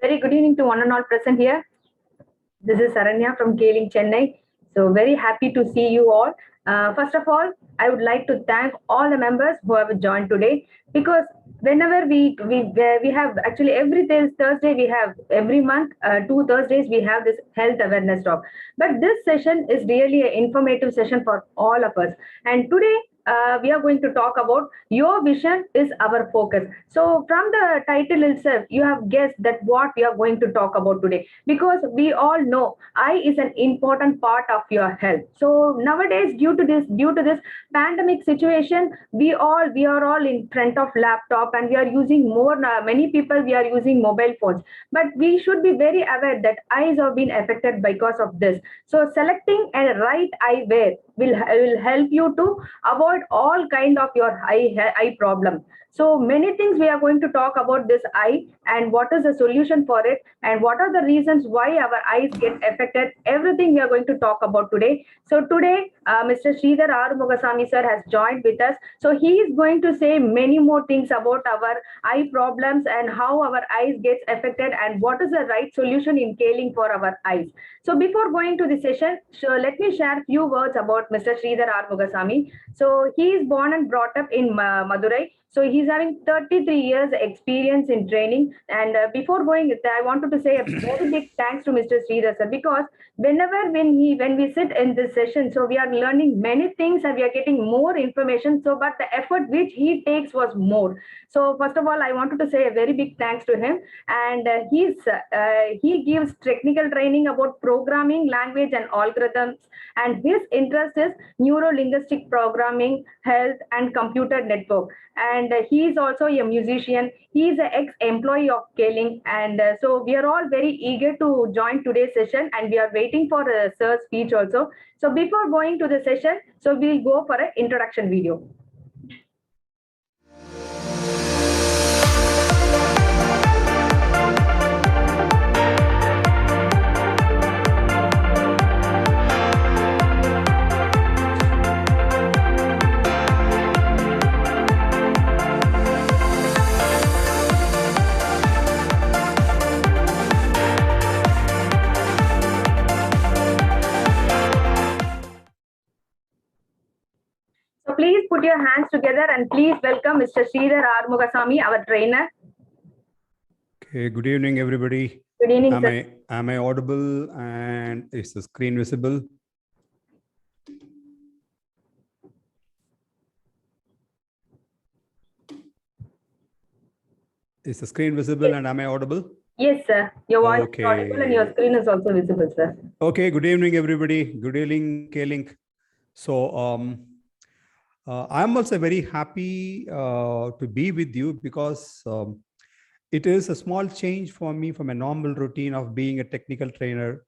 Very good evening to one and all present here. This is Saranya from Keling, Chennai. So very happy to see you all. First of all, I would like to thank all the members who have joined today, because whenever we have actually every Thursday, we have every month 2 Thursdays we have this health awareness talk. But this session is really an informative session for all of us. And today we are going to talk about your vision is our focus. So from the title itself, you have guessed that what we are going to talk about today, because we all know eye is an important part of your health. So nowadays, due to this pandemic situation, we are all in front of laptop, and we are using more. Many people we are using mobile phones, but we should be very aware that eyes have been affected because of this. So selecting a right eyewear will help you to avoid all kind of your eye problem. So many things we are going to talk about this eye, and what is the solution for it, and what are the reasons why our eyes get affected. Everything we are going to talk about today. So today, Mr. Sridhar Arumugasamy sir has joined with us. So he is going to say many more things about our eye problems and how our eyes gets affected, and what is the right solution in caring for our eyes. So before going to the session, so let me share few words about Mr. Sridhar Arumugasamy. So he is born and brought up in Madurai. So he's having 33 years experience in training. And before going, I wanted to say a very big thanks to Mr. Sridhar sir, because when we sit in this session, so we are learning many things and we are getting more information. So, but the effort which he takes was more. So first of all, I wanted to say a very big thanks to him. And he gives technical training about programming, language, and algorithms. And his interest is neuro-linguistic programming, health, and computer network. And he is also a musician. He is an ex-employee of Keling. And so we are all very eager to join today's session, and we are waiting for sir's speech also. So before going to the session, so we'll go for an introduction video. Please put your hands together and please welcome Mr. Sridhar Arumugasamy, our trainer. Okay, good evening, everybody. Good evening, sir. Am I audible, and is the screen visible? Is the screen visible, and am I audible? Yes, sir. Your voice is audible and your screen is also visible, sir. Okay, good evening, everybody. Good evening, Keling. So, I'm also very happy to be with you, because it is a small change for me from a normal routine of being a technical trainer.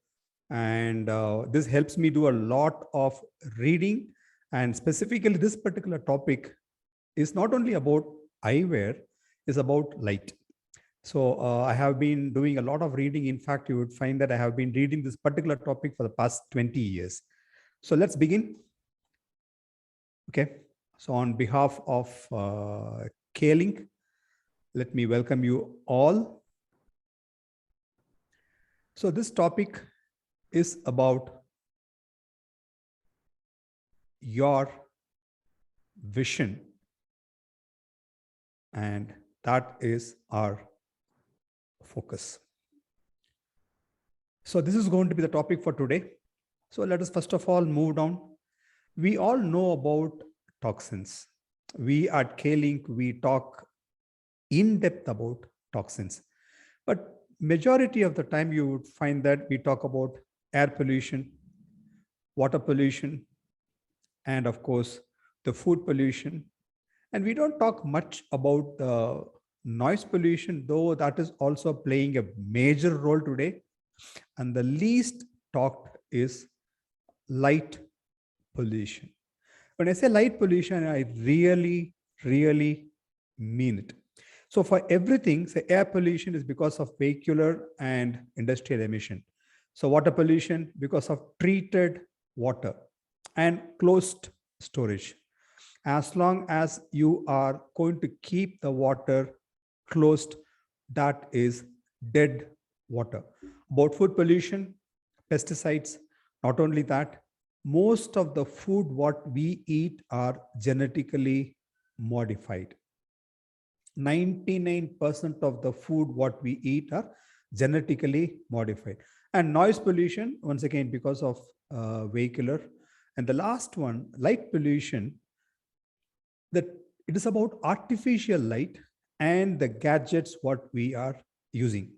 And this helps me do a lot of reading. And specifically, this particular topic is not only about eyewear, it's about light. So I have been doing a lot of reading. In fact, you would find that I have been reading this particular topic for the past 20 years. So let's begin. Okay. So on behalf of Keling, let me welcome you all. So this topic is about your vision, and that is our focus. So this is going to be the topic for today. So let us first of all move down. We all know about toxins. We at Keling, we talk in depth about toxins, but majority of the time you would find that we talk about air pollution, water pollution, and of course the food pollution. And we don't talk much about the noise pollution, though that is also playing a major role today. And the least talked is light pollution. When I say light pollution, I really mean it. So for everything, say air pollution is because of vehicular and industrial emission. So water pollution because of treated water and closed storage. As long as you are going to keep the water closed, that is dead water. About food pollution, pesticides, not only that, most of the food what we eat are genetically modified. 99% of the food what we eat are genetically modified. And noise pollution, once again, because of vehicular. And the last one, light pollution, that it is about artificial light and the gadgets what we are using.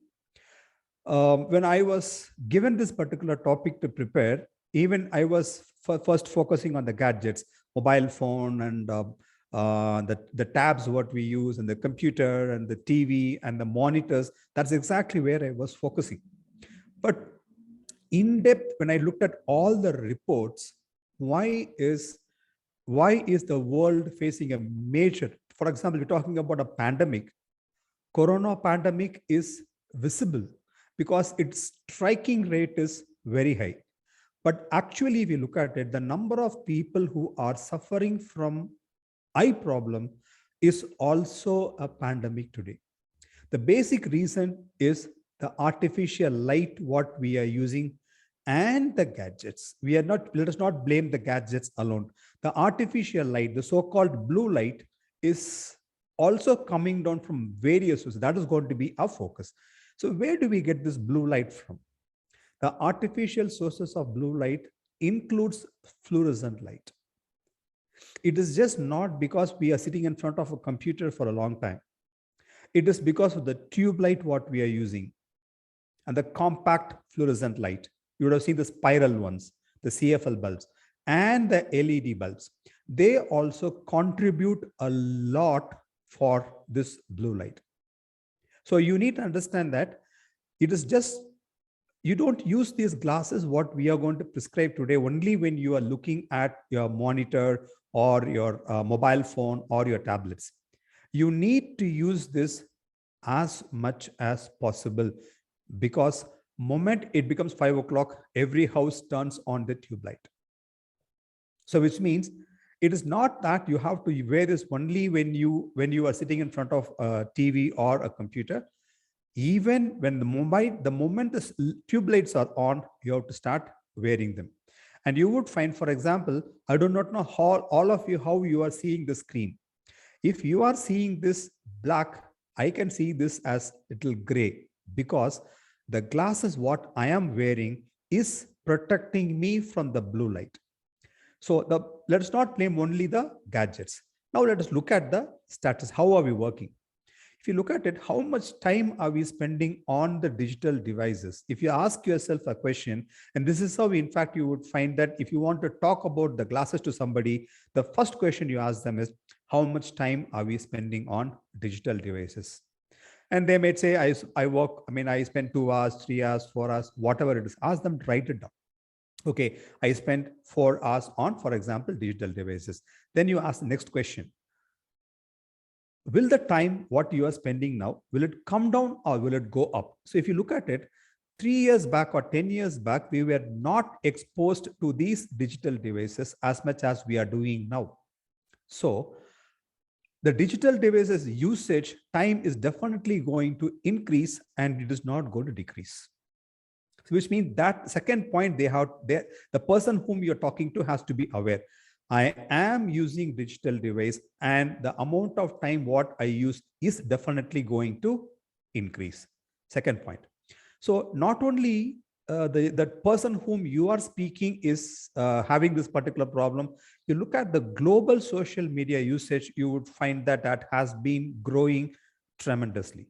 When I was given this particular topic to prepare, even I was first focusing on the gadgets, mobile phone and the tabs what we use and the computer and the TV and the monitors. That's exactly where I was focusing. But in depth, when I looked at all the reports, why is the world facing a major, for example, we're talking about a pandemic. Corona pandemic is visible because its striking rate is very high. But actually, if you look at it, the number of people who are suffering from eye problem is also a pandemic today. The basic reason is the artificial light what we are using and the gadgets. Let us not blame the gadgets alone. The artificial light, the so-called blue light, is also coming down from various sources. That is going to be our focus. So where do we get this blue light from? The artificial sources of blue light includes fluorescent light. It is just not because we are sitting in front of a computer for a long time. It is because of the tube light what we are using and the compact fluorescent light. You would have seen the spiral ones, the CFL bulbs and the LED bulbs. They also contribute a lot for this blue light. So you need to understand that it is just, you don't use these glasses what we are going to prescribe today only when you are looking at your monitor or your mobile phone or your tablets. You need to use this as much as possible, because moment it becomes 5 o'clock, every house turns on the tube light. So which means it is not that you have to wear this only when you are sitting in front of a TV or a computer. Even when the moment the tube lights are on, you have to start wearing them. And you would find, for example, I do not know how all of you how you are seeing the screen. If you are seeing this black, I can see this as little gray, because the glasses what I am wearing is protecting me from the blue light. So let us not blame only the gadgets. Now let us look at the status. How are we working? If you look at it, how much time are we spending on the digital devices? If you ask yourself a question, and this is how, in fact, you would find that if you want to talk about the glasses to somebody, the first question you ask them is, how much time are we spending on digital devices? And they may say, I spend 2 hours, 3 hours, 4 hours, whatever it is. Ask them to write it down. Okay, I spent 4 hours on, for example, digital devices. Then you ask the next question. Will the time what you are spending now, will it come down or will it go up? So if you look at it, 3 years back or 10 years back, we were not exposed to these digital devices as much as we are doing now. So the digital devices usage time is definitely going to increase and it is not going to decrease. Which means that second point, the person whom you're talking to has to be aware. I am using digital device and the amount of time what I use is definitely going to increase. Second point. So not only the person whom you are speaking is having this particular problem, you look at the global social media usage, you would find that that has been growing tremendously.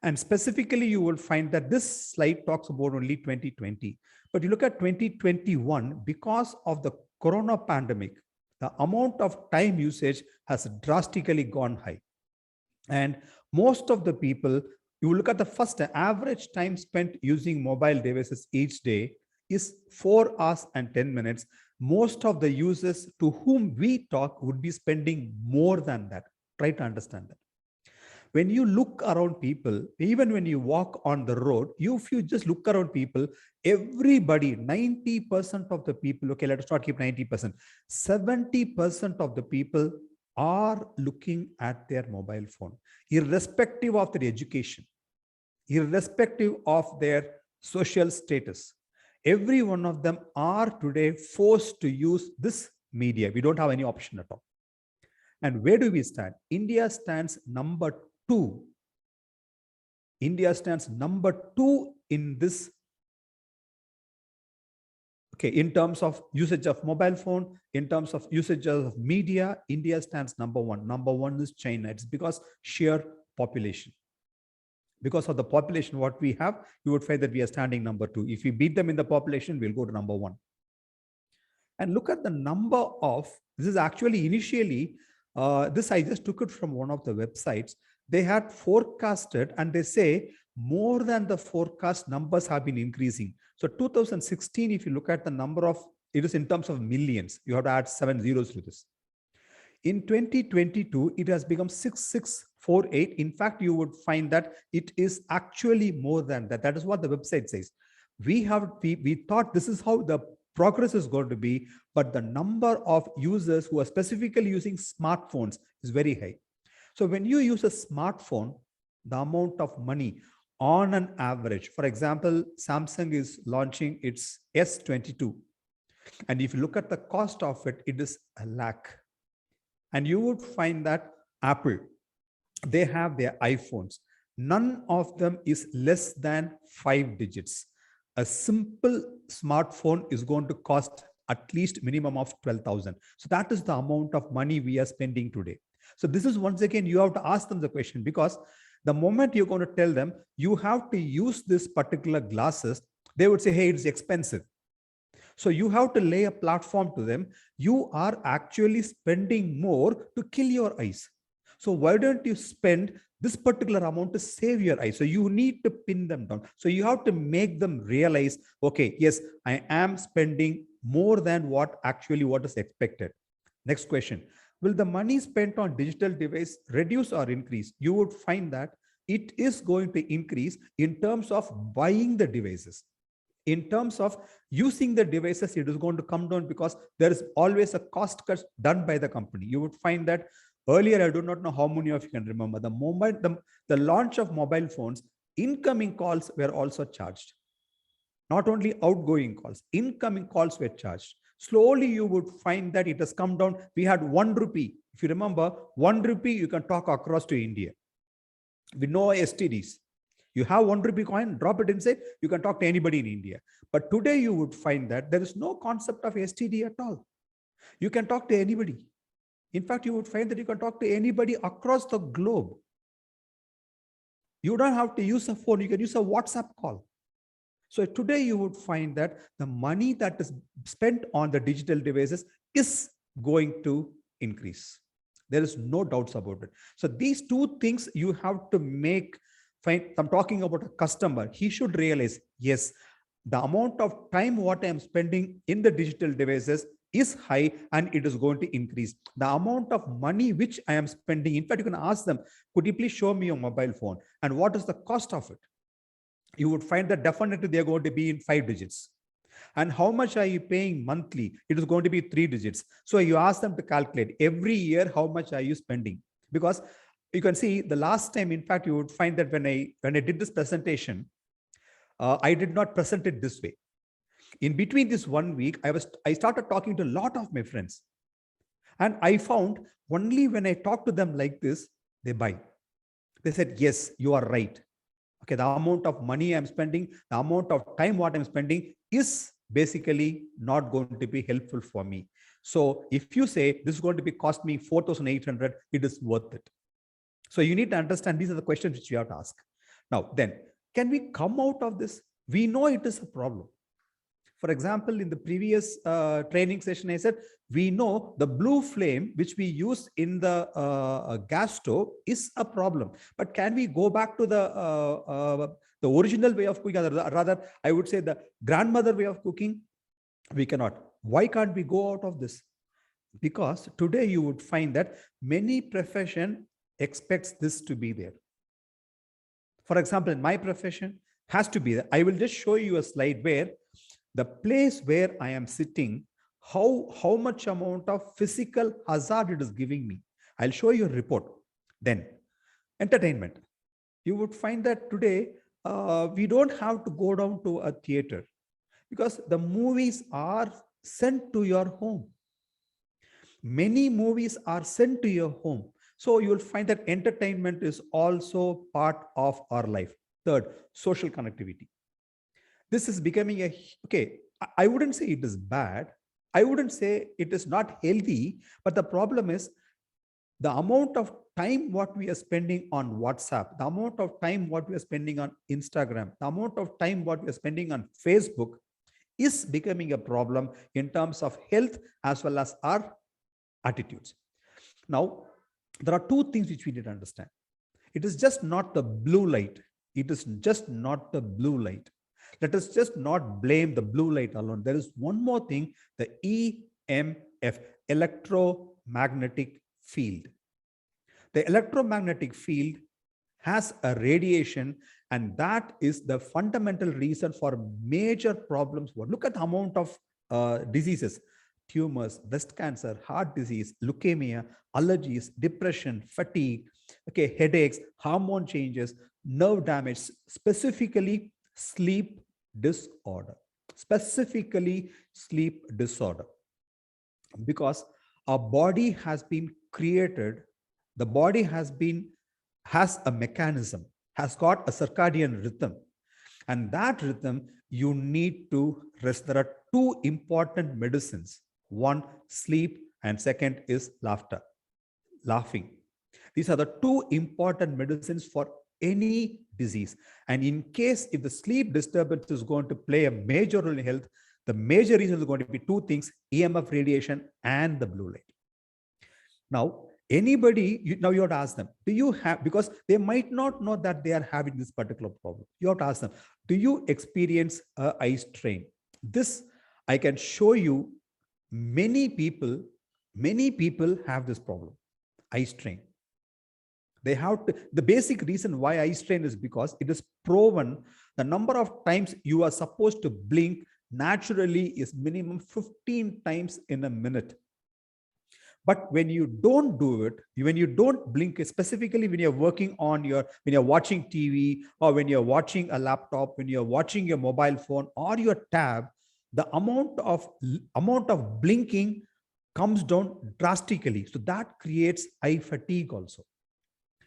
And specifically, you will find that this slide talks about only 2020. But you look at 2021, because of the corona pandemic, the amount of time usage has drastically gone high. And most of the people, you look at the first average time spent using mobile devices each day is 4 hours and 10 minutes. Most of the users to whom we talk would be spending more than that. Try to understand that. When you look around people, even when you walk on the road, if you just look around people, everybody, 90% of the people, okay, let us not keep 90%, 70% of the people are looking at their mobile phone, irrespective of their education, irrespective of their social status. Every one of them are today forced to use this media. We don't have any option at all. And where do we stand? India stands number 2. India stands number 2 in this. Okay, in terms of usage of mobile phone, in terms of usage of media, India stands number 1. Number 1 is China. It's because sheer population. Because of the population, what we have, you would find that we are standing number 2. If we beat them in the population, we'll go to number 1. And look at the number of, this is actually initially, this I just took it from one of the websites. They had forecasted and they say more than the forecast numbers have been increasing. So 2016, if you look at the number of, it is in terms of millions, you have to add 7 zeros to this. In 2022, it has become 6648. In fact, you would find that it is actually more than that. That is what the website says. We thought this is how the progress is going to be, but the number of users who are specifically using smartphones is very high. So when you use a smartphone, the amount of money on an average, for example, Samsung is launching its S22. And if you look at the cost of it, it is $1 lakh. And you would find that Apple, they have their iPhones. None of them is less than 5 digits. A simple smartphone is going to cost at least minimum of 12,000. So that is the amount of money we are spending today. So this is, once again, you have to ask them the question, because the moment you're going to tell them you have to use this particular glasses, they would say, hey, it's expensive. So you have to lay a platform to them. You are actually spending more to kill your eyes. So why don't you spend this particular amount to save your eyes? So you need to pin them down. So you have to make them realize, okay, yes, I am spending more than what is expected. Next question. Will the money spent on digital device reduce or increase? You would find that it is going to increase in terms of buying the devices. In terms of using the devices, it is going to come down because there is always a cost cut done by the company. You would find that earlier, I do not know how many of you can remember, the moment the launch of mobile phones, incoming calls were also charged. Not only outgoing calls, incoming calls were charged. Slowly, you would find that it has come down. We had 1 rupee. If you remember, 1 rupee, you can talk across to India. We know STDs. You have 1 rupee coin, drop it inside, you can talk to anybody in India. But today you would find that there is no concept of STD at all. You can talk to anybody. In fact, you would find that you can talk to anybody across the globe. You don't have to use a phone, you can use a WhatsApp call. So today you would find that the money that is spent on the digital devices is going to increase. There is no doubts about it. So these two things you have to make. I'm talking about a customer. He should realize, yes, the amount of time what I am spending in the digital devices is high and it is going to increase. The amount of money which I am spending, in fact, you can ask them, could you please show me your mobile phone and what is the cost of it? You would find that definitely they're going to be in 5 digits. And how much are you paying monthly? It is going to be 3 digits. So you ask them to calculate every year, how much are you spending? Because you can see the last time, in fact, you would find that when I did this presentation, I did not present it this way. In between this 1 week, I started talking to a lot of my friends. And I found only when I talk to them like this, they buy. They said, yes, you are right. Okay, the amount of money I'm spending, the amount of time what I'm spending is basically not going to be helpful for me. So if you say this is going to be cost me 4,800, it is worth it. So you need to understand these are the questions which you have to ask. Now, then, can we come out of this? We know it is a problem. For example, in the previous training session, I said, we know the blue flame, which we use in the gas stove is a problem. But can we go back to the original way of cooking? Or rather, I would say the grandmother way of cooking? We cannot. Why can't we go out of this? Because today you would find that many profession expects this to be there. For example, in my profession has to be there. I will just show you a slide where the place where I am sitting, how much amount of physical hazard it is giving me. I'll show you a report. Then entertainment. You would find that today we don't have to go down to a theater because the movies are sent to your home. Many movies are sent to your home. So you will find that entertainment is also part of our life. Third, social connectivity. This is becoming okay, I wouldn't say it is bad. I wouldn't say it is not healthy, but the problem is the amount of time what we are spending on WhatsApp, the amount of time what we are spending on Instagram, the amount of time what we are spending on Facebook is becoming a problem in terms of health as well as our attitudes. Now, there are two things which we need to understand. It is just not the blue light. It is just not the blue light. Let us just not blame the blue light alone. There is one more thing, the EMF, electromagnetic field. The electromagnetic field has a radiation, and that is the fundamental reason for major problems. Look at the amount of diseases: tumors, breast cancer, heart disease, leukemia, allergies, depression, fatigue, okay, headaches, hormone changes, nerve damage, specifically sleep disorder. Specifically sleep disorder. Because our body has been created, the body has a mechanism, has got a circadian rhythm, and that rhythm you need to rest. There are two important medicines: one, sleep, and second is laughing. These are the two important medicines for any disease. And in case if the sleep disturbance is going to play a major role in health, the major reason is going to be two things: EMF radiation and the blue light. Now, anybody, now you have to ask them, do you have, because they might not know that they are having this particular problem. You have to ask them, do you experience eye strain? This, I can show you many people have this problem, eye strain. They have to, the basic reason why eye strain is because it is proven the number of times you are supposed to blink naturally is minimum 15 times in a minute. But when you don't do it, when you don't blink, specifically when you're working on your, when you're watching TV, or when you're watching a laptop, when you're watching your mobile phone or your tab, the amount of blinking comes down drastically. So that creates eye fatigue also.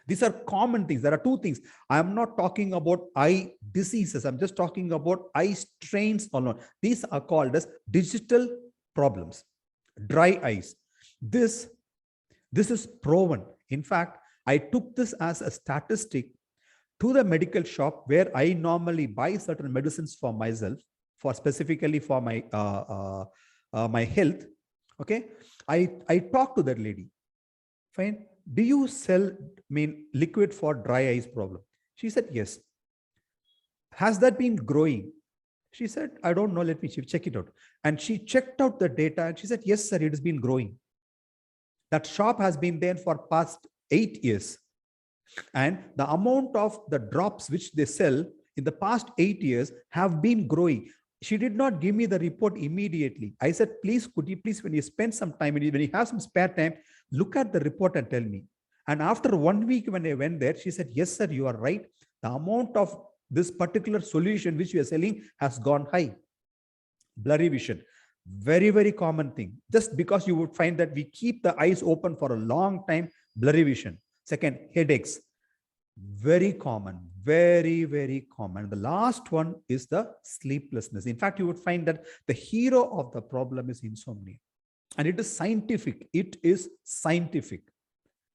These are common things. There are two things. I am not talking about eye diseases. I'm just talking about eye strains alone. These are called as digital problems, dry eyes. This is proven. In fact, I took this as a statistic to the medical shop where I normally buy certain medicines for myself, for specifically for my my health. Okay, I talked to that lady. Fine. Do you sell liquid for dry eyes problem? She said yes. Has that been growing? She said, I don't know. Let me check it out. And she checked out the data and she said, yes, sir, it has been growing. That shop has been there for past 8 years. And the amount of the drops which they sell in the past 8 years have been growing. She did not give me the report immediately. I said, please, could you please, when you spend some time, when you have some spare time, look at the report and tell me. And after 1 week, when I went there, she said, yes, sir, you are right. The amount of this particular solution which we are selling has gone high. Blurry vision, very, very common thing. Just because you would find that we keep the eyes open for a long time, blurry vision. Second, headaches, very common, very, very common. The last one is the sleeplessness. In fact, you would find that the hero of the problem is insomnia. And it is scientific. It is scientific.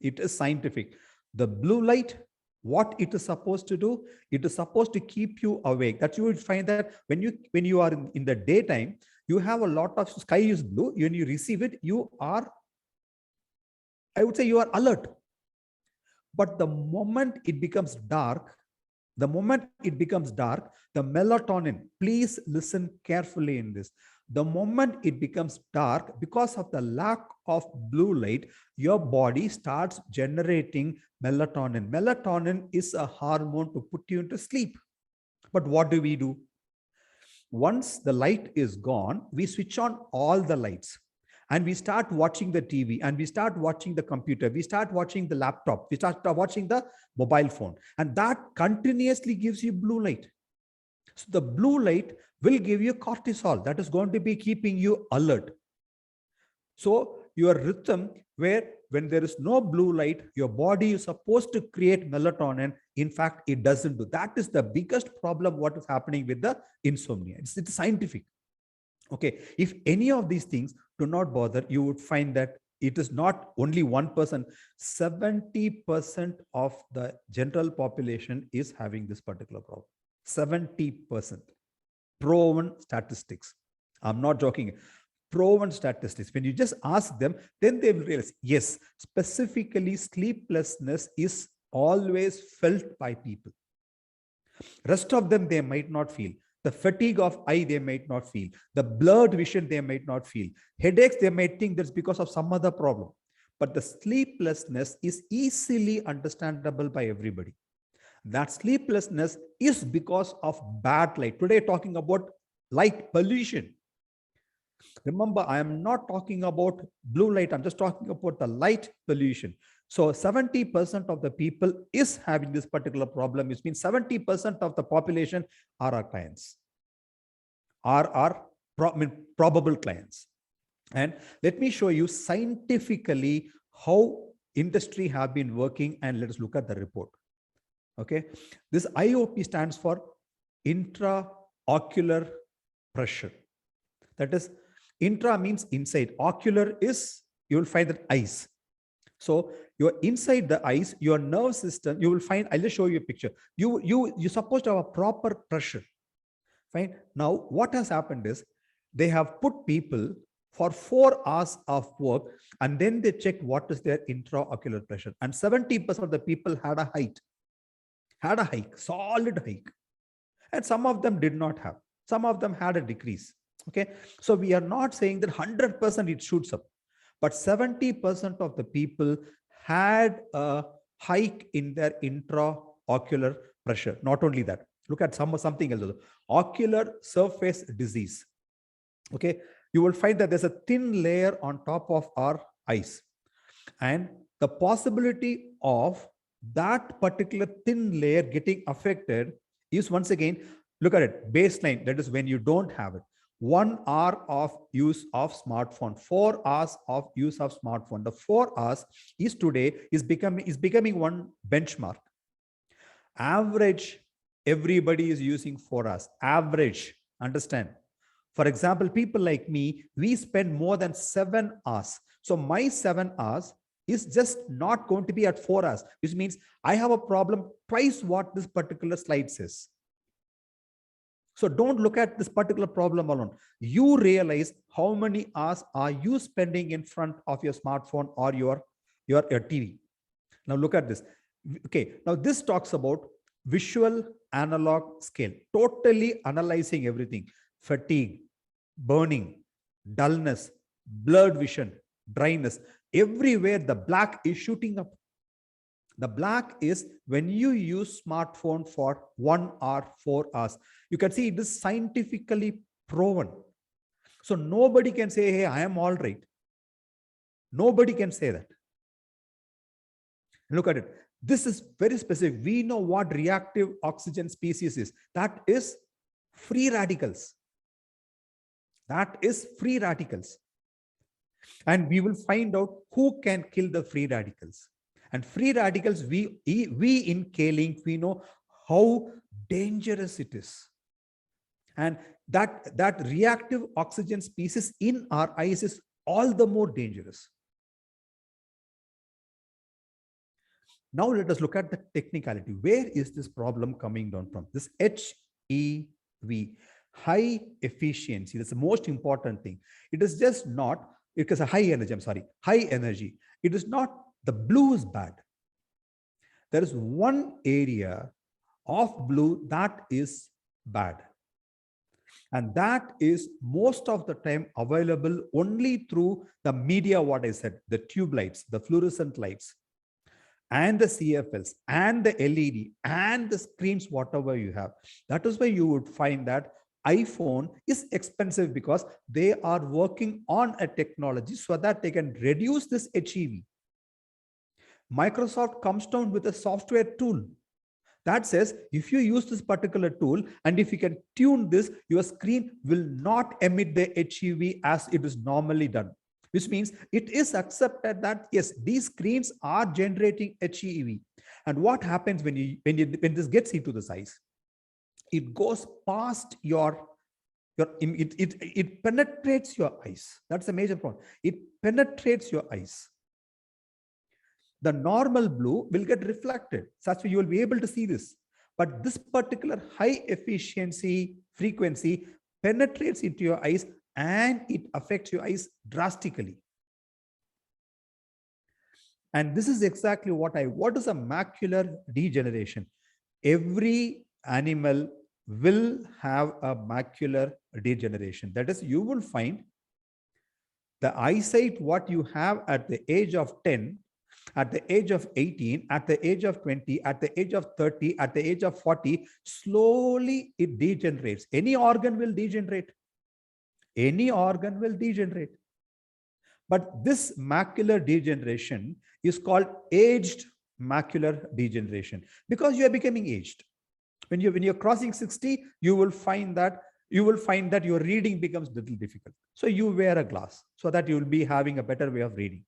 It is scientific. The blue light, what it is supposed to do, it is supposed to keep you awake. That you would find that when you are in the daytime, you have a lot of sky is blue. When you receive it, you are, I would say, you are alert. But the moment it becomes dark, the melatonin, please listen carefully in this. The moment it becomes dark, because of the lack of blue light, your body starts generating melatonin. Melatonin is a hormone to put you into sleep. But what do? Once the light is gone, we switch on all the lights. and we start watching the TV, and we start watching the computer, we start watching the laptop, we start watching the mobile phone, and that continuously gives you blue light. So the blue light will give you cortisol that is going to be keeping you alert. So your rhythm, where when there is no blue light, your body is supposed to create melatonin. In fact, it doesn't do. That is the biggest problem what is happening with the insomnia. It's scientific. Okay, if any of these things do not bother, you would find that it is not only 1%, 70% of the general population is having this particular problem. 70%. Proven statistics. I'm not joking. Proven statistics. When you just ask them, then they will realize, yes, specifically sleeplessness is always felt by people. Rest of them, they might not feel. The fatigue of eye, they might not feel. The blurred vision, they might not feel. Headaches, they might think that's because of some other problem. But the sleeplessness is easily understandable by everybody. That sleeplessness is because of bad light. Today, talking about light pollution. Remember, I am not talking about blue light. I'm just talking about the light pollution. So 70% of the people is having this particular problem, which means 70% of the population are our clients, are probable clients. And let me show you scientifically how industry have been working, and let us look at the report. Okay, this IOP stands for intraocular pressure. That is, intra means inside, ocular is, you will find that eyes. So you're inside the eyes, your nerve system, you will find, I'll just show you a picture. You're supposed to have a proper pressure. Fine. Now, what has happened is they have put people for 4 hours of work, and then they checked what is their intraocular pressure. And 70% of the people had a hike, solid hike. And some of them did not have. Some of them had a decrease. Okay. So we are not saying that 100% it shoots up, but 70% of the people had a hike in their intraocular pressure. Not only that, look at something else. Ocular surface disease. Okay. You will find that there's a thin layer on top of our eyes, and the possibility of that particular thin layer getting affected is, once again, look at it, baseline. That is when you don't have it. 1 hour of use of smartphone, 4 hours of use of smartphone. The 4 hours is today is becoming one benchmark. Average, everybody is using 4 hours. Average, understand? For example, people like me, we spend more than 7 hours. So my 7 hours is just not going to be at 4 hours, which means I have a problem twice what this particular slide says. So don't look at this particular problem alone. You realize how many hours are you spending in front of your smartphone or your TV. Now look at this. Okay, now this talks about visual analog scale, totally analyzing everything. Fatigue, burning, dullness, blurred vision, dryness. Everywhere the black is shooting up. The black is when you use smartphone for 1 hour, 4 hours. You can see it is scientifically proven. So nobody can say, hey, I am all right. Nobody can say that. Look at it. This is very specific. We know what reactive oxygen species is. That is free radicals. That is free radicals. And we will find out who can kill the free radicals. And free radicals, we in K-Link, we know how dangerous it is. And that reactive oxygen species in our eyes is all the more dangerous. Now let us look at the technicality. Where is this problem coming down from? This HEV, high efficiency. That's the most important thing. It is just not, it is a high energy, high energy. It is not, the blue is bad. There is one area of blue that is bad. And that is most of the time available only through the media, what I said, the tube lights, the fluorescent lights, and the CFLs, and the LED, and the screens, whatever you have. That is why you would find that iPhone is expensive because they are working on a technology so that they can reduce this HEV. Microsoft comes down with a software tool that says if you use this particular tool and if you can tune this, your screen will not emit the HEV as it is normally done, which means it is accepted that yes, these screens are generating HEV. And what happens when this gets into the eyes? It goes past it penetrates your eyes. That's a major problem. It penetrates your eyes. The normal blue will get reflected. Such way you will be able to see this. But this particular high efficiency frequency penetrates into your eyes and it affects your eyes drastically. And this is exactly what is a macular degeneration? Every animal will have a macular degeneration. That is, you will find the eyesight what you have at the age of 10, at the age of 18, at the age of 20, at the age of 30, at the age of 40, slowly it degenerates. Any organ will degenerate. Any organ will degenerate. But this macular degeneration is called aged macular degeneration because you are becoming aged. When you're crossing 60, you will find that your reading becomes a little difficult. So you wear a glass so that you will be having a better way of reading.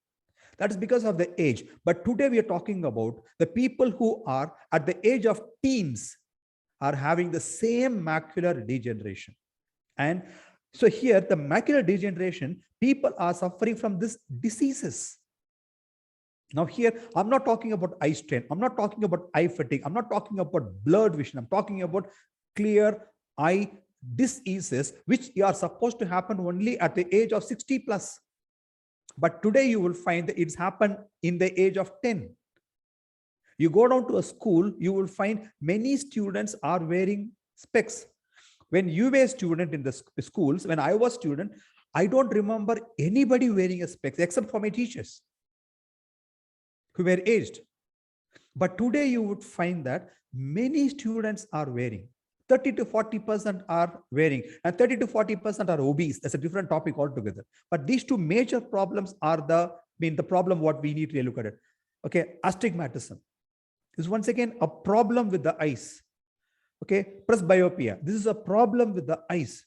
That is because of the age. But today we are talking about the people who are at the age of teens are having the same macular degeneration. And so here the macular degeneration, people are suffering from these diseases. Now here, I'm not talking about eye strain. I'm not talking about eye fatigue. I'm not talking about blurred vision. I'm talking about clear eye diseases, which are supposed to happen only at the age of 60 plus. But today you will find that it's happened in the age of 10. You go down to a school, you will find many students are wearing specs. When you were a student in the schools, when I was a student, I don't remember anybody wearing a specs except for my teachers who were aged. But today you would find that many students are wearing. 30 to 40% are wearing, and 30 to 40% are obese. That's a different topic altogether. But these two major problems are the problem what we need to look at it. Okay, astigmatism is once again a problem with the eyes. Okay, presbyopia. This is a problem with the eyes.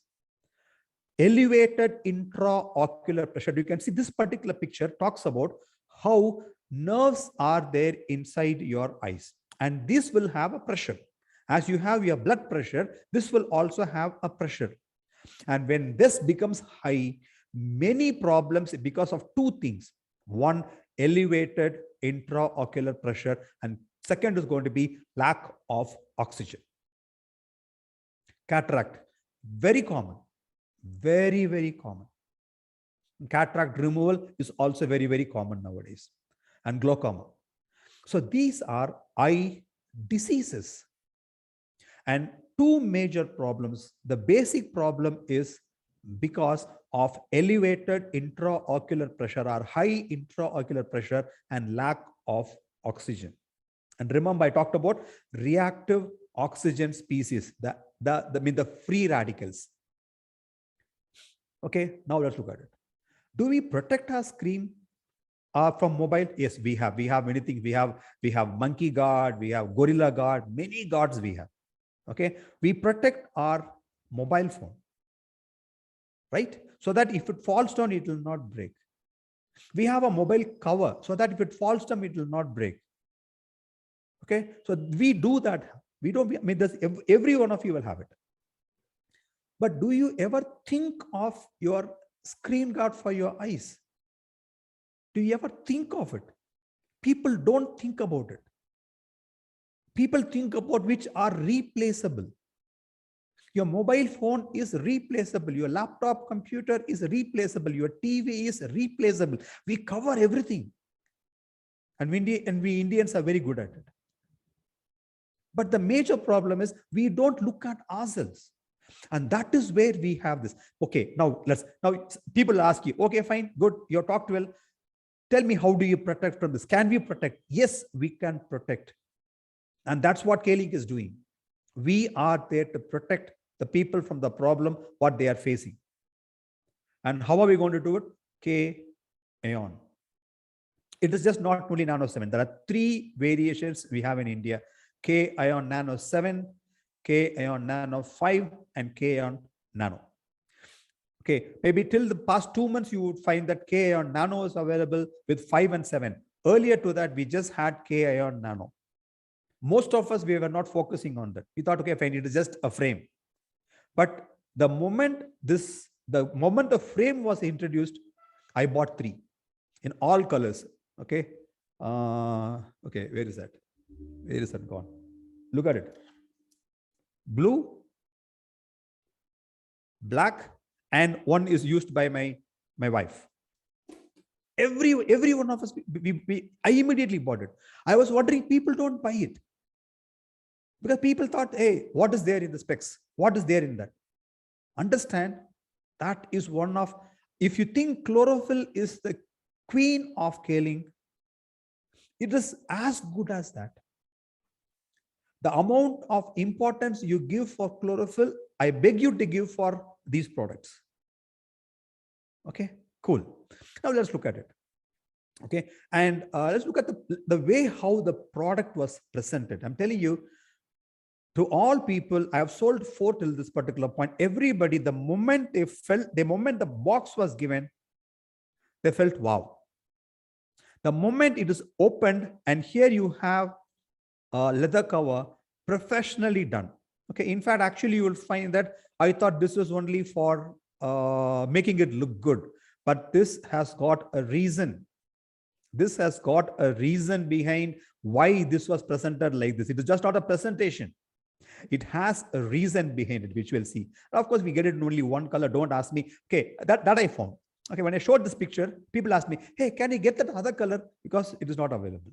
Elevated intraocular pressure. You can see this particular picture talks about how nerves are there inside your eyes, and this will have a pressure. As you have your blood pressure, this will also have a pressure. And when this becomes high, many problems because of two things. One, elevated intraocular pressure, and second is going to be lack of oxygen. Cataract, very common, very, very common. Cataract removal is also very, very common nowadays. And glaucoma. So these are eye diseases. And two major problems. The basic problem is because of elevated intraocular pressure or high intraocular pressure and lack of oxygen. And remember, I talked about reactive oxygen species, the free radicals. Okay, now let's look at it. Do we protect our screen from mobile? Yes, we have. We have many things. We have monkey guard, we have gorilla guard, many guards we have. Okay, we protect our mobile phone, right? So that if it falls down, it will not break. We have a mobile cover so that if it falls down, it will not break. Okay, so we do that. We don't, I mean, every one of you will have it. But do you ever think of your screen guard for your eyes? Do you ever think of it? People don't think about it. People think about which are replaceable. Your mobile phone is replaceable. Your laptop computer is replaceable. Your TV is replaceable. We cover everything. And we Indians are very good at it. But the major problem is we don't look at ourselves. And that is where we have this. Okay, now people ask you, okay, fine, good, you talked well. Tell me, how do you protect from this? Can we protect? Yes, we can protect. And that's what K-Link is doing. We are there to protect the people from the problem, what they are facing. And how are we going to do it? K ion. It is just not only nano 7. There are 3 variations we have in India: K ion nano 7, K ion nano 5, and K ion nano. Okay, maybe till the past 2 months, you would find that K ion nano is available with 5 and 7. Earlier to that, we just had K ion nano. Most of us, we were not focusing on that. We thought, okay, fine, it is just a frame. But the moment the frame was introduced, I bought 3 in all colors. Okay. Okay, where is that? Where is that gone? Look at it. Blue, black, and one is used by my wife. Every one of us, I immediately bought it. I was wondering, people don't buy it because people thought, hey, what is there in the specs? What is there in that? Understand, that is one of, if you think chlorophyll is the queen of kaolin, it is as good as that. The amount of importance you give for chlorophyll, I beg you to give for these products. Okay, cool. Now let's look at it. Okay, and let's look at the way how the product was presented. I'm telling you, to all people, I have sold 4 till this particular point. Everybody, the moment the box was given, they felt wow. The moment it is opened, and here you have a leather cover professionally done. Okay, in fact, actually, you will find that I thought this was only for making it look good, but this has got a reason. This has got a reason behind why this was presented like this. It is just not a presentation. It has a reason behind it, which we'll see. And of course, we get it in only one color. Don't ask me. Okay, that I found. Okay, when I showed this picture, people ask me, hey, can you get that other color? Because it is not available.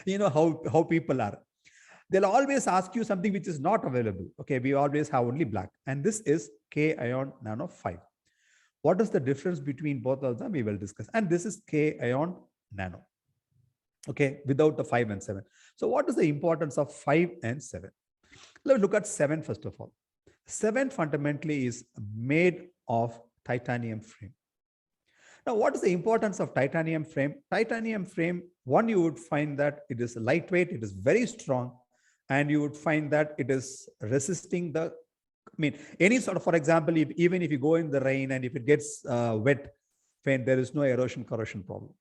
You know how people are. They'll always ask you something which is not available. Okay, we always have only black. And this is K ion nano 5. What is the difference between both of them? We will discuss. And this is K ion nano. Okay, without the 5 and 7. So what is the importance of 5 and 7? Let's look at 7 first of all. 7 fundamentally is made of titanium frame. Now, what is the importance of titanium frame? Titanium frame, one, you would find that it is lightweight, it is very strong, and you would find that it is resisting the, any sort of, for example, even if you go in the rain and if it gets wet, there is no erosion corrosion problem.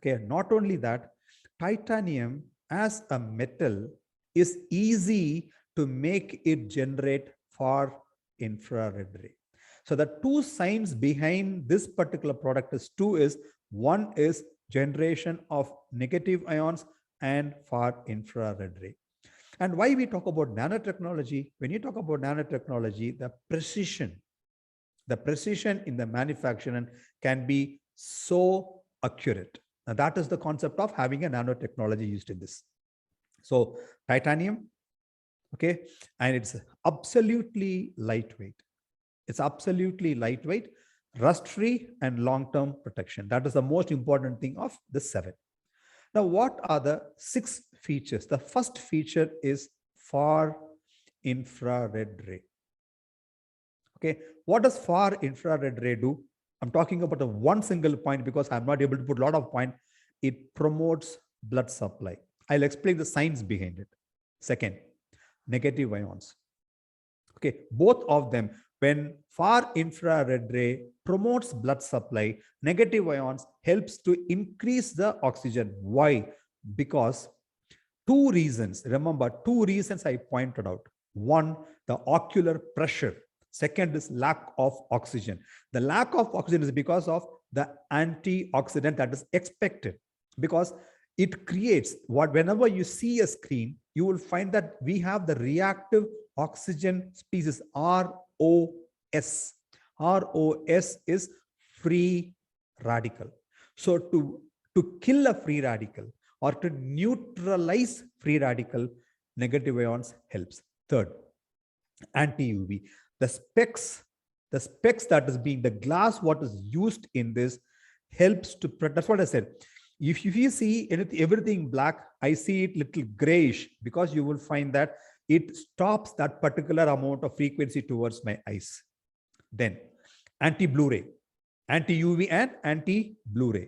Okay, not only that, titanium as a metal is easy to make it generate far infrared ray. So the 2 signs behind this particular product is 2 is, one is generation of negative ions and far infrared ray. And why we talk about nanotechnology? When you talk about nanotechnology, the precision in the manufacturing can be so accurate. Now that is the concept of having a nanotechnology used in this. So titanium, okay, and it's absolutely lightweight. It's absolutely lightweight, rust-free, and long-term protection. That is the most important thing of the 7. Now, what are the 6 features? The first feature is far infrared ray. Okay, what does far infrared ray do? I'm talking about a one single point because I'm not able to put a lot of point. It promotes blood supply. I'll explain the science behind it. Second, negative ions. Okay, both of them, when far infrared ray promotes blood supply, negative ions helps to increase the oxygen. Why? Because 2 reasons. Remember, 2 reasons I pointed out. One, the ocular pressure. Second is lack of oxygen. The lack of oxygen is because of the antioxidant that is expected, because it creates what, whenever you see a screen, you will find that we have the reactive oxygen species, ROS. ROS is free radical. So to kill a free radical or to neutralize free radical, negative ions helps. Third, anti-UV. The specs that is being, the glass what is used in this helps to protect. That's what I said. If you see everything black, I see it little grayish, because you will find that it stops that particular amount of frequency towards my eyes. Then anti-blue ray, anti-UV and anti-blue ray,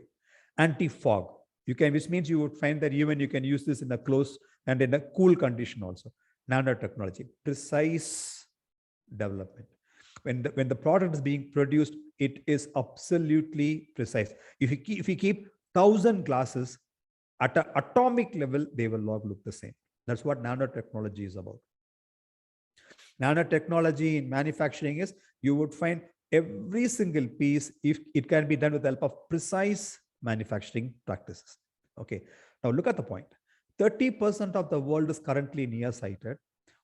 anti-fog. You can, which means you would find that even you can use this in a close and in a cool condition also. Nanotechnology, precise development. When the product is being produced, it is absolutely precise. If you keep 1,000 glasses at an atomic level, they will all look the same. That's what nanotechnology is about. Nanotechnology in manufacturing is, you would find every single piece, if it can be done with the help of precise manufacturing practices. Okay, now look at the point. 30% of the world is currently nearsighted.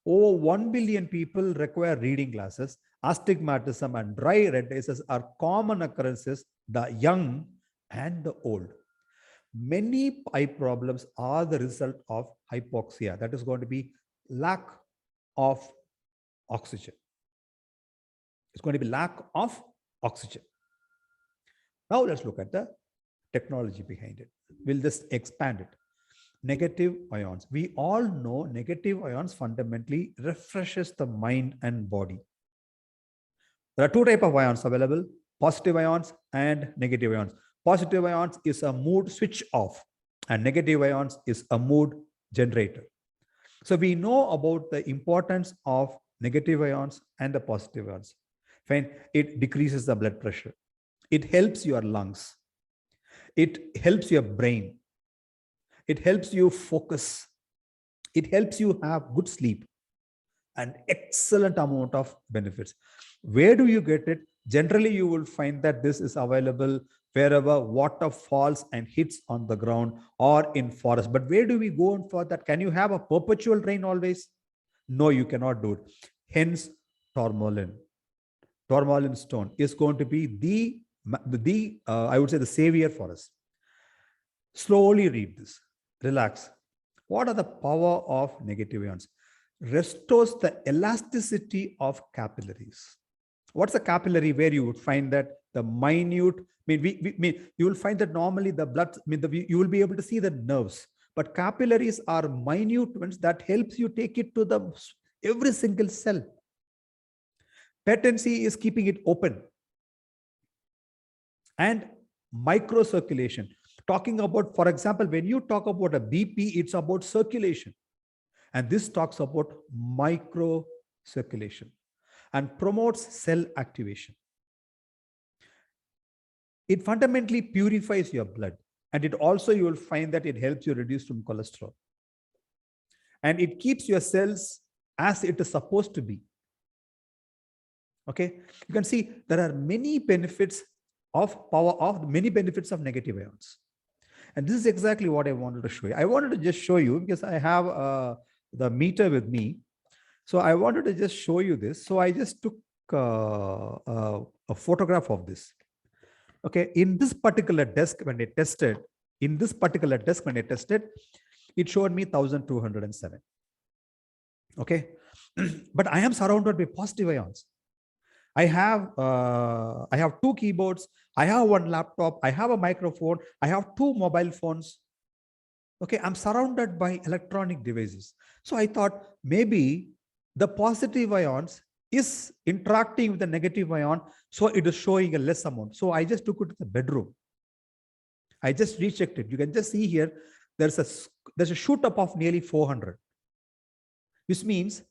Over 1 billion people require reading glasses. Astigmatism and dry retinas are common occurrences, the young and the old. Many eye problems are the result of hypoxia. That is going to be lack of oxygen. It's going to be lack of oxygen. Now let's look at the technology behind it. We'll just expand it. Negative ions. We all know negative ions fundamentally refreshes the mind and body. There are two types of ions available, positive ions and negative ions. Positive ions is a mood switch off and negative ions is a mood generator. So we know about the importance of negative ions and the positive ions. Fine. It decreases the blood pressure. It helps your lungs. It helps your brain. It helps you focus. It helps you have good sleep. An excellent amount of benefits. Where do you get it? Generally, you will find that this is available wherever water falls and hits on the ground or in forest. But where do we go on for that? Can you have a perpetual rain always? No, you cannot do it. Hence, tourmaline. Tourmaline stone is going to be I would say the savior for us. Slowly read this. Relax. What are the power of negative ions? Restores the elasticity of capillaries. What's a capillary? Where you would find that the minute, you will find that normally the blood, you will be able to see the nerves, but capillaries are minute ones that helps you take it to the every single cell. Patency is keeping it open. And microcirculation. Talking about, for example, when you talk about a BP, it's about circulation. And this talks about microcirculation and promotes cell activation. It fundamentally purifies your blood. And it also, you will find that it helps you reduce from cholesterol. And it keeps your cells as it is supposed to be. Okay, you can see there are many benefits of power of many benefits of negative ions. And this is exactly what I wanted to show you. I wanted to just show you because I have the meter with me. So I wanted to just show you this. So I just took a photograph of this. Okay, in this particular desk, when I tested, it showed me 1207. Okay, but I am surrounded by positive ions. I have 2 keyboards. I have 1 laptop. I have a microphone. I have 2 mobile phones. Okay, I'm surrounded by electronic devices. So I thought maybe the positive ions is interacting with the negative ion, so it is showing a less amount. So I just took it to the bedroom. I just rechecked it. You can just see here, there's a shoot up of nearly 400, which means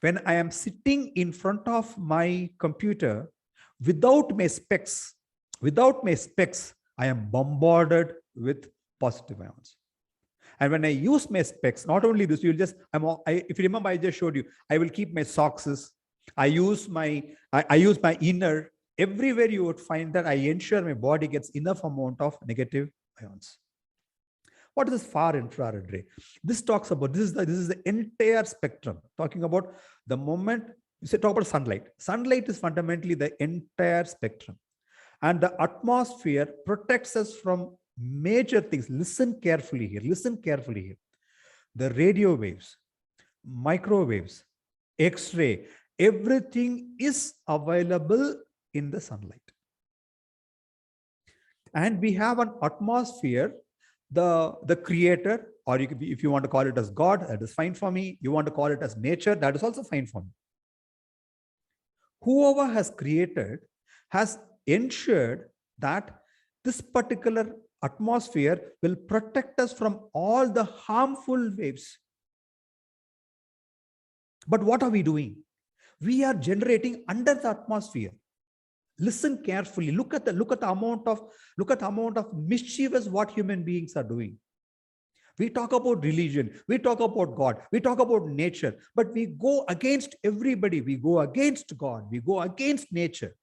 when I am sitting in front of my computer without my specs, I am bombarded with positive ions. And when I use my specs, not only this, you'll just, if you remember, I just showed you, I will keep my socks. I use my inner. Everywhere you would find that I ensure my body gets enough amount of negative ions. What is this far infrared ray? This talks about, this is the entire spectrum, talking about the moment, talk about sunlight. Sunlight is fundamentally the entire spectrum. And the atmosphere protects us from major things. Listen carefully here. The radio waves, microwaves, X-ray, everything is available in the sunlight. And we have an atmosphere, the creator or you could be, if you want to call it as God, that is fine for me. You want to call it as nature, that is also fine for me. Whoever has created has ensured that this particular atmosphere will protect us from all the harmful waves. But what are we doing? We are generating under the atmosphere. Listen carefully. Look at the amount of mischievous what human beings are doing. We talk about religion, we talk about God, we talk about nature, but we go against everybody. We go against God, we go against nature.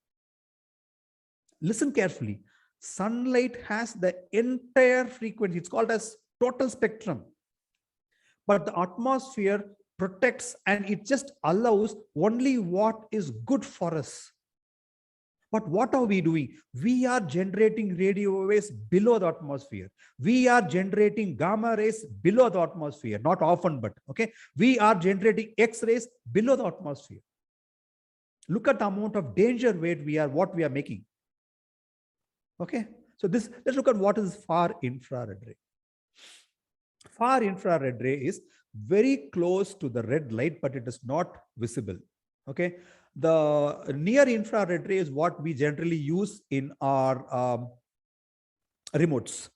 Listen carefully. Sunlight has the entire frequency. It's called as total spectrum. But the atmosphere protects and it just allows only what is good for us. But what are we doing? We are generating radio waves below the atmosphere. We are generating gamma rays below the atmosphere. Not often, but okay. We are generating X-rays below the atmosphere. Look at the amount of danger what we are making. Okay. So let's look at what is far infrared ray. Far infrared ray is very close to the red light, but it is not visible. Okay. The near infrared ray is what we generally use in our remotes.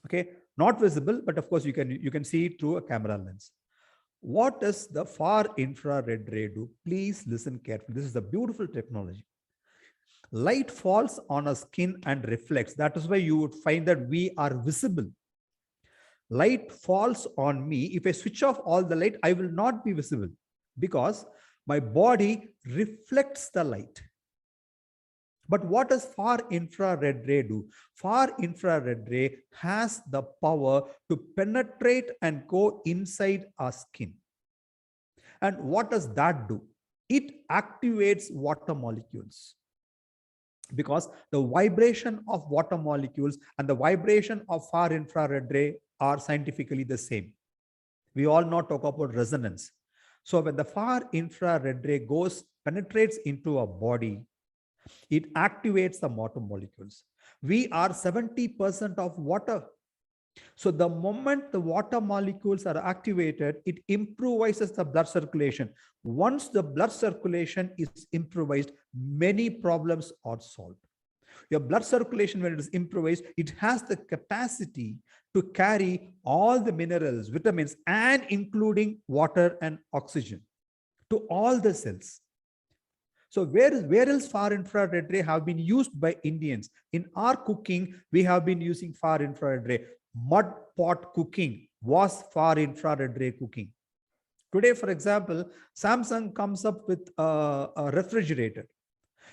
Okay, not visible, but of course you can see it through a camera lens. What does the far infrared ray do? Please listen carefully. This is a beautiful technology. Light falls on a skin and reflects. That is why you would find that we are visible. Light falls on me. If I switch off all the light, I will not be visible because my body reflects the light. But what does far infrared ray do? Far infrared ray has the power to penetrate and go inside our skin. And what does that do? It activates water molecules. Because the vibration of water molecules and the vibration of far infrared ray are scientifically the same. We all now talk about resonance. So when the far infrared ray penetrates into our body, it activates the water molecules. We are 70% of water. So the moment the water molecules are activated, it improvises the blood circulation. Once the blood circulation is improvised, many problems are solved. Your blood circulation, when it is improvised, it has the capacity to carry all the minerals, vitamins, and including water and oxygen to all the cells. So where else far infrared ray have been used by Indians? In our cooking, we have been using far infrared ray. Mud pot cooking was far infrared ray cooking. Today, for example, Samsung comes up with a refrigerator.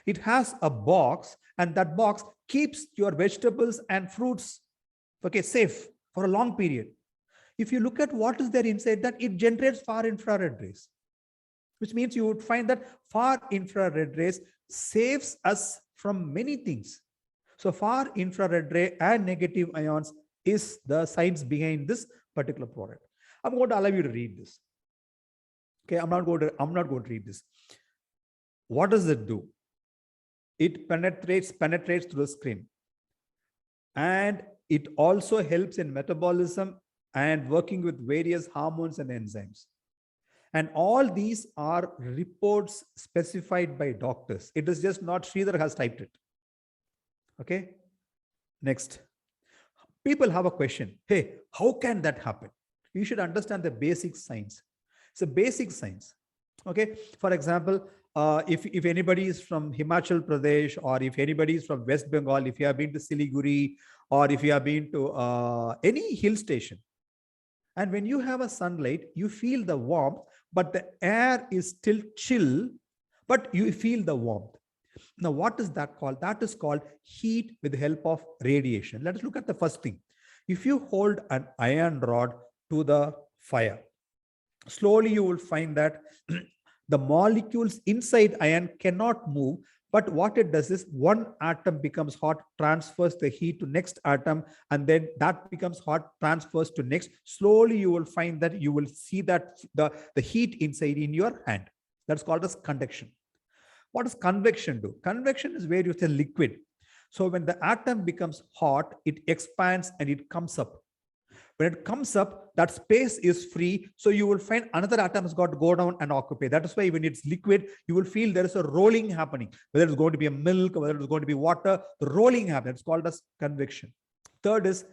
It has a box, and that box keeps your vegetables and fruits safe for a long period. If you look at what is there inside that, it generates far infrared rays, which means you would find that far infrared rays saves us from many things. So far infrared ray and negative ions is the science behind this particular product. I'm going to allow you to read this. Okay, I'm not going to read this. What does it do? It penetrates through the skin. And it also helps in metabolism and working with various hormones and enzymes. And all these are reports specified by doctors. It is just not Sridhar has typed it. Okay. Next. People have a question. Hey, how can that happen? You should understand the basic science. It's a basic science. Okay. For example, if anybody is from Himachal Pradesh, or if anybody is from West Bengal, if you have been to Siliguri, or if you have been to any hill station, and when you have a sunlight, you feel the warmth, but the air is still chill, but you feel the warmth. Now, what is that called? That is called heat with the help of radiation. Let us look at the first thing. If you hold an iron rod to the fire, slowly you will find that the molecules inside iron cannot move, but what it does is one atom becomes hot, transfers the heat to next atom, and then that becomes hot, transfers to next. Slowly you will find that you will see that the heat inside in your hand. That's called as convection. What does convection do? Convection is where you say liquid. So when the atom becomes hot, it expands and it comes up. When it comes up, that space is free. So you will find another atom has got to go down and occupy. That is why when it's liquid, you will feel there is a rolling happening. Whether it's going to be a milk, whether it's going to be water, the rolling happens. It's called as convection. Third is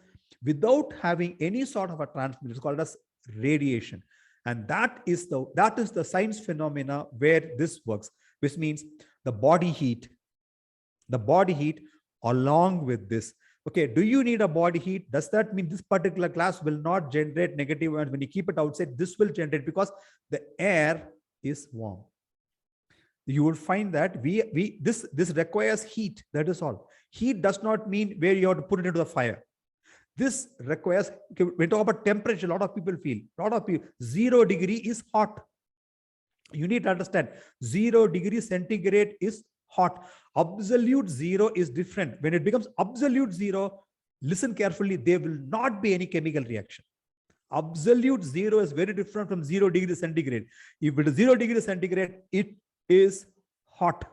without having any sort of a transmission, it's called as radiation. And that is the science phenomena where this works, which means the body heat along with this. Okay, do you need a body heat? Does that mean this particular glass will not generate negative ions? When you keep it outside, this will generate because the air is warm. You will find that this requires heat. That is all. Heat does not mean where you have to put it into the fire. This requires, when we talk about temperature, a lot of people 0 degree is hot. You need to understand 0 degrees centigrade is hot. Absolute zero is different. When it becomes absolute zero, listen carefully, there will not be any chemical reaction. Absolute zero is very different from 0 degrees centigrade. If it is 0 degrees centigrade, it is hot.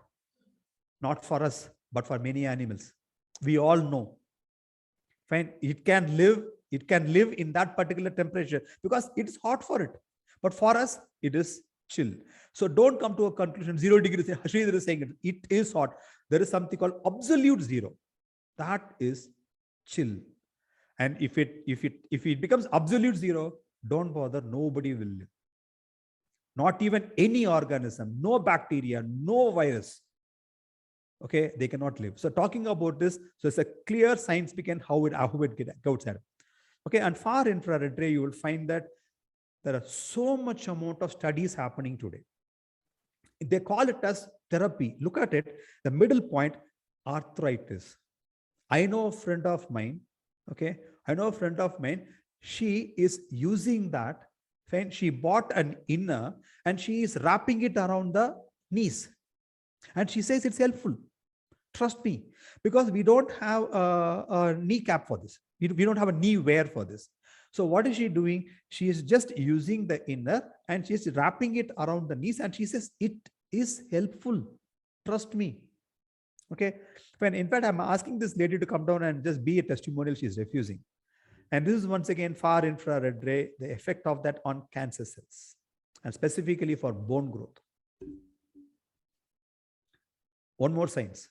Not for us, but for many animals. We all know. Fine, it can live in that particular temperature because it is hot for it. But for us, it is chill. So don't come to a conclusion 0 degrees. Sridhar is saying it is hot. There is something called absolute zero. That is chill. And if it becomes absolute zero, don't bother. Nobody will live. Not even any organism, no bacteria, no virus. Okay, they cannot live. So talking about this, so it's a clear science behind how it goes out. Okay, and far infrared ray, you will find that there are so much amount of studies happening today. They call it as therapy. Look at it. The middle point, arthritis. I know a friend of mine. Okay, I know a friend of mine. She is using that. She bought an inner and she is wrapping it around the knees. And she says it's helpful. Trust me, because we don't have a kneecap for this. We don't have a knee wear for this. So what is she doing? She is just using the inner and she's wrapping it around the knees and she says it is helpful. Trust me. Okay. In fact, I'm asking this lady to come down and just be a testimonial. She's refusing. And this is once again far infrared ray, the effect of that on cancer cells and specifically for bone growth. One more science.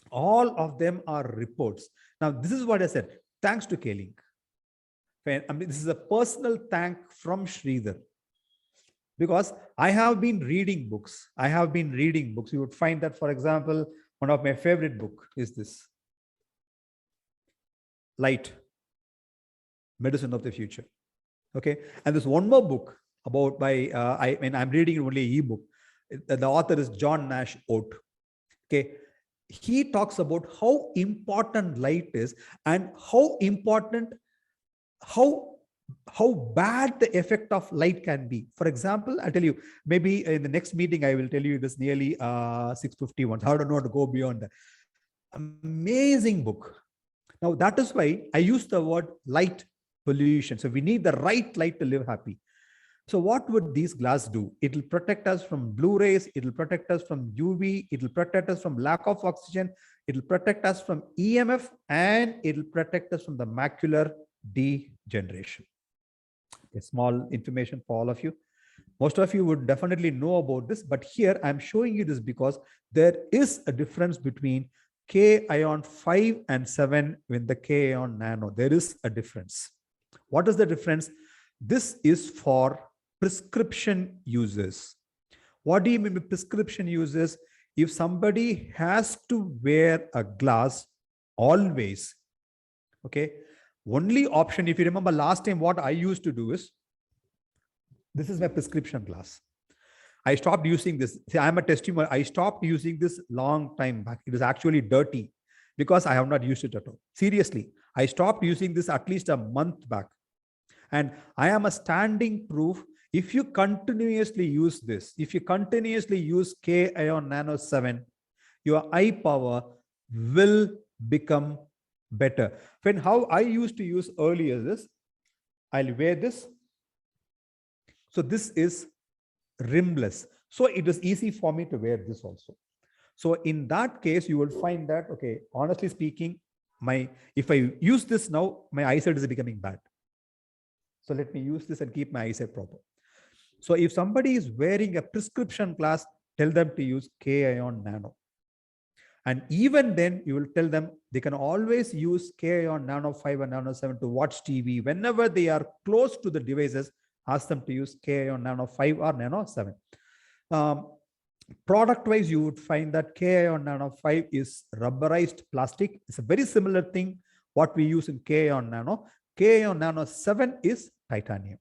All of them are reports. Now, this is what I said. Thanks to K-Link. I mean, this is a personal thank from Sridhar. Because I have been reading books. You would find that, for example, one of my favorite book is this. Light. Medicine of the Future. Okay. And there's one more book about I'm reading only an ebook. The author is John Nash Oates. Okay. He talks about how important light is and how bad the effect of light can be. For example, I'll tell you, maybe in the next meeting, I will tell you this nearly 6:51. I don't know how to go beyond that. Amazing book. Now, that is why I use the word light pollution. So we need the right light to live happy. So what would these glass do? It will protect us from blue rays. It will protect us from UV. It will protect us from lack of oxygen. It will protect us from EMF and it will protect us from the macular degeneration. A small information for all of you. Most of you would definitely know about this, but here I'm showing you this because there is a difference between K-ion 5 and 7 with the K-ion nano. There is a difference. What is the difference? This is for prescription users. What do you mean by prescription users? If somebody has to wear a glass always, okay, only option, if you remember last time, what I used to do is, this is my prescription glass. I stopped using this. See, I'm a testimonial. I stopped using this long time back. It was actually dirty because I have not used it at all. Seriously, I stopped using this at least a month back. And I am a standing proof. If you continuously use this, if you continuously use K-ion nano 7, your eye power will become better. When how I used to use earlier this, I'll wear this. So this is rimless. So it is easy for me to wear this also. So in that case, you will find that, okay, honestly speaking, if I use this now, my eyesight is becoming bad. So let me use this and keep my eyesight proper. So if somebody is wearing a prescription glass, tell them to use K-ion nano. And even then, you will tell them they can always use K-ion nano 5 and nano 7 to watch TV. Whenever they are close to the devices, ask them to use K-ion nano 5 or nano 7. Product wise, you would find that K-ion nano 5 is rubberized plastic. It's a very similar thing what we use in K-ion nano. K-ion nano 7 is titanium.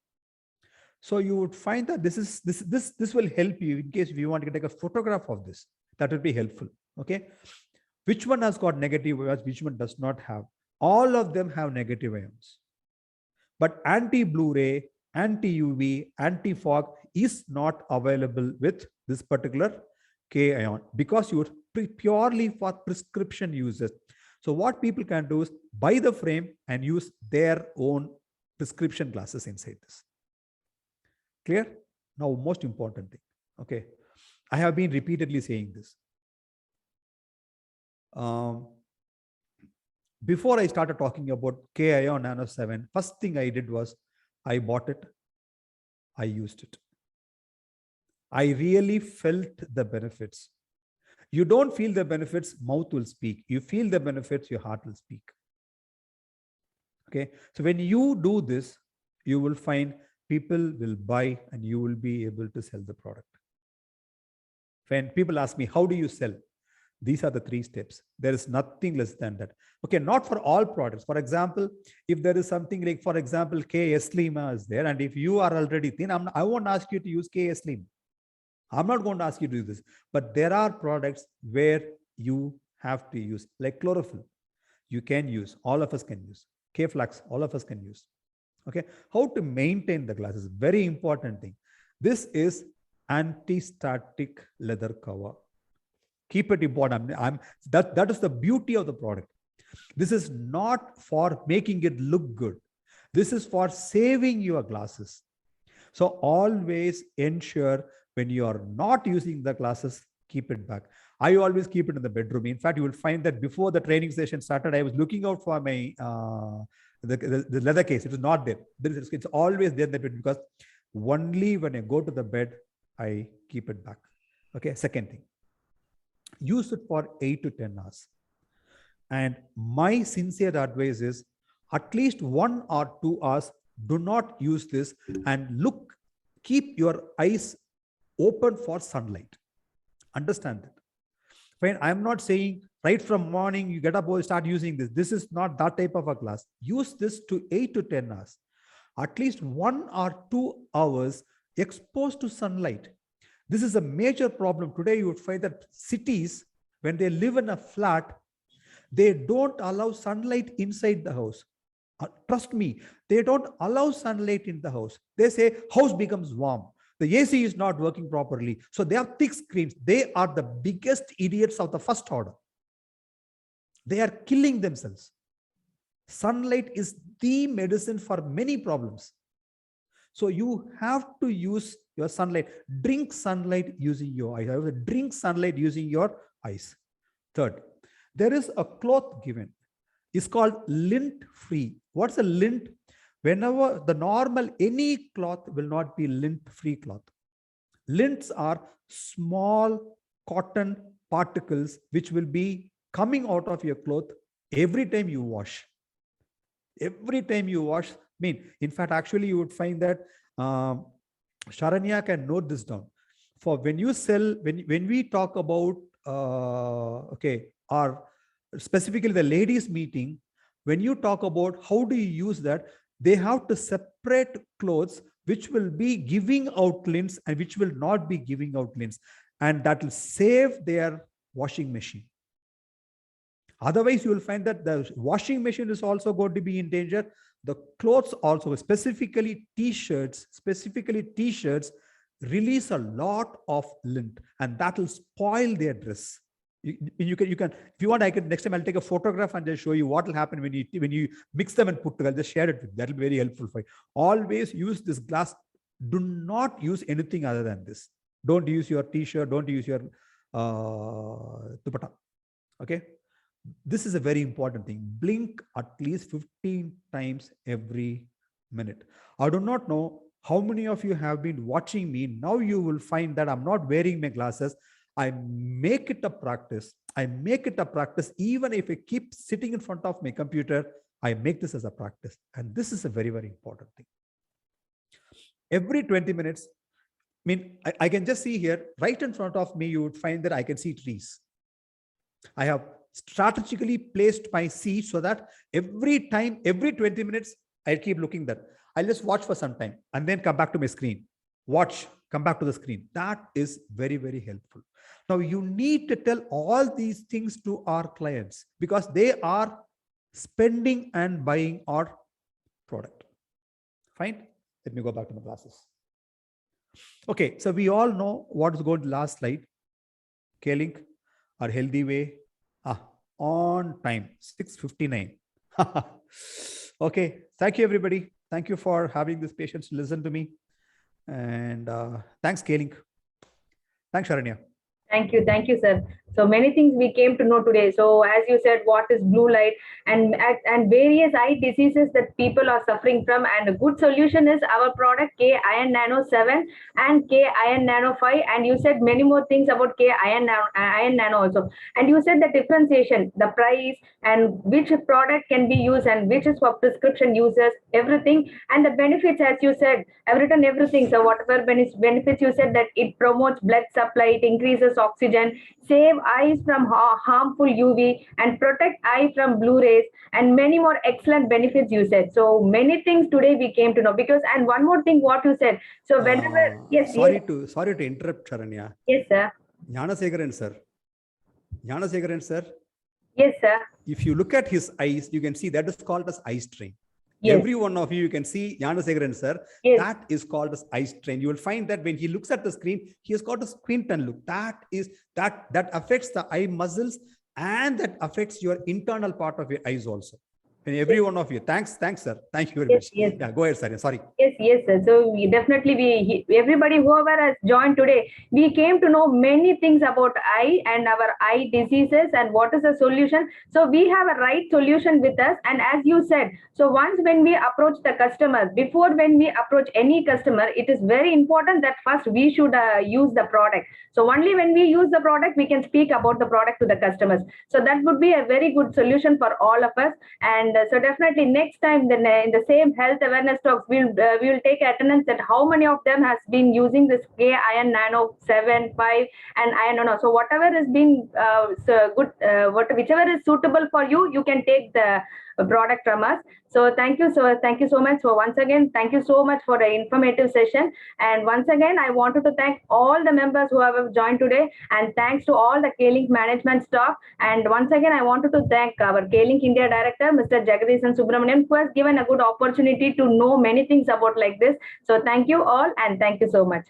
So you would find that this will help you in case if you want to take a photograph of this. That will be helpful. Okay. Which one has got negative ions? Which one does not have? All of them have negative ions. But anti-Blu-ray, anti-UV, anti-fog is not available with this particular K-ion because you are purely for prescription uses. So what people can do is buy the frame and use their own prescription glasses inside this. Clear? Now, most important thing. Okay. I have been repeatedly saying this. Before I started talking about K-ion nano 7, first thing I did was I bought it. I used it. I really felt the benefits. You don't feel the benefits, mouth will speak. You feel the benefits, your heart will speak. Okay. So when you do this, you will find people will buy and you will be able to sell the product. When people ask me, how do you sell? These are the 3 steps. There is nothing less than that. Okay, not for all products. For example, if there is something like, for example, K-Slim is there, and if you are already thin, I won't ask you to use K-Slim. I'm not going to ask you to do this. But there are products where you have to use, like chlorophyll. You can use, all of us can use. K-Flax, all of us can use. Okay, how to maintain the glasses, very important thing. This is anti-static leather cover. Keep it important. That is the beauty of the product. This is not for making it look good. This is for saving your glasses. So always ensure when you are not using the glasses, keep it back. I always keep it in the bedroom. In fact, you will find that before the training session started, I was looking out for my the leather case. It is not there. It's always there because only when I go to the bed, I keep it back. Okay. Second thing, use it for 8 to 10 hours. And my sincere advice is at least 1 or 2 hours, do not use this and keep your eyes open for sunlight. Understand that. Fine. I'm not saying right from morning, you get up, start using this. This is not that type of a class. Use this to 8 to 10 hours. At least 1 or 2 hours exposed to sunlight. This is a major problem. Today, you would find that cities, when they live in a flat, they don't allow sunlight inside the house. Trust me, they don't allow sunlight in the house. They say house becomes warm. The AC is not working properly. So they have thick screens. They are the biggest idiots of the first order. They are killing themselves. Sunlight is the medicine for many problems. So you have to use your sunlight. Drink sunlight using your eyes. Drink sunlight using your eyes. Third, there is a cloth given. It's called lint free. What's a lint? Whenever the normal, any cloth will not be lint free cloth. Lints are small cotton particles which will be coming out of your cloth every time you wash. Every time you wash, in fact, actually you would find that Sharanya can note this down. For when you sell, when we talk about, or specifically the ladies meeting, when you talk about how do you use that, they have to separate clothes which will be giving out lints and which will not be giving out lints. And that will save their washing machine. Otherwise, you will find that the washing machine is also going to be in danger. The clothes also, specifically t-shirts, release a lot of lint and that will spoil their dress. You can, if you want, next time I'll take a photograph and just show you what will happen when you mix them and put together. Just share it with you. That will be very helpful for you. Always use this glass. Do not use anything other than this. Don't use your t-shirt. Don't use your dupatta. Okay. this is a very important thing. Blink at least 15 times every minute. I do not know how many of you have been watching me. Now you will find that I'm not wearing my glasses. I make it a practice. I make it a practice. Even if I keep sitting in front of my computer, I make this as a practice. And this is a very, very important thing. Every 20 minutes, I mean, I can just see here, right in front of me, you would find that I can see trees. I have strategically placed my seat so that every time, every 20 minutes, I'll keep looking there. I'll just watch for some time and then come back to my screen. Watch, come back to the screen. That is very, very helpful. Now, you need to tell all these things to our clients because they are spending and buying our product. Fine. Let me go back to my glasses. Okay, so we all know what is going to last slide. K-Link, our healthy way. On time, 6:59. Okay, thank you, everybody. Thank you for having this patience to listen to me. And thanks, K-Link. Thanks, Sharanya. Thank you, sir. So many things we came to know today. So as you said, what is blue light and various eye diseases that people are suffering from, and a good solution is our product K Iron Nano 7 and K Iron Nano 5. And you said many more things about K Iron Nano also. And you said the differentiation, the price, and which product can be used and which is for prescription users, everything, and the benefits. As you said, I've written everything. So whatever benefits you said, that it promotes blood supply, it increases oxygen, save eyes from harmful UV, and protect eye from blue rays, and many more excellent benefits you said. So many things today we came to know. Because, and one more thing what you said, so whenever sorry to interrupt, Sharanya. Yes, sir. Gnanasegaran sir. Yes, sir. If you look at his eyes, you can see that is called as eye strain. Yes. Every one of you can see Gnanasegaran sir. Yes. That is called as eye strain. You will find that when he looks at the screen, he has got a squint and look. That affects the eye muscles, and that affects your internal part of your eyes also. And every one of you. Thanks, sir. Thank you very much. Yes. Yeah, go ahead, sir. Sorry. Yes, sir. So everybody, whoever has joined today, we came to know many things about eye and our eye diseases and what is the solution. So we have a right solution with us. And as you said, so once when we approach the customers, before when we approach any customer, it is very important that first we should use the product. So only when we use the product, we can speak about the product to the customers. So that would be a very good solution for all of us. And so definitely next time, then in the same health awareness talks, we will take attendance that how many of them has been using this K Iron Nano 7, 5, and Iron Nano. So whatever is being whichever is suitable for you, you can take the product from us. So thank you so much. So once again, thank you so much for the informative session. And once again, I wanted to thank all the members who have joined today, and thanks to all the K-Link management staff. And once again, I wanted to thank our K-Link India director, Mr. Jagadish Subramanian, who has given a good opportunity to know many things about like this. So thank you all, and thank you so much.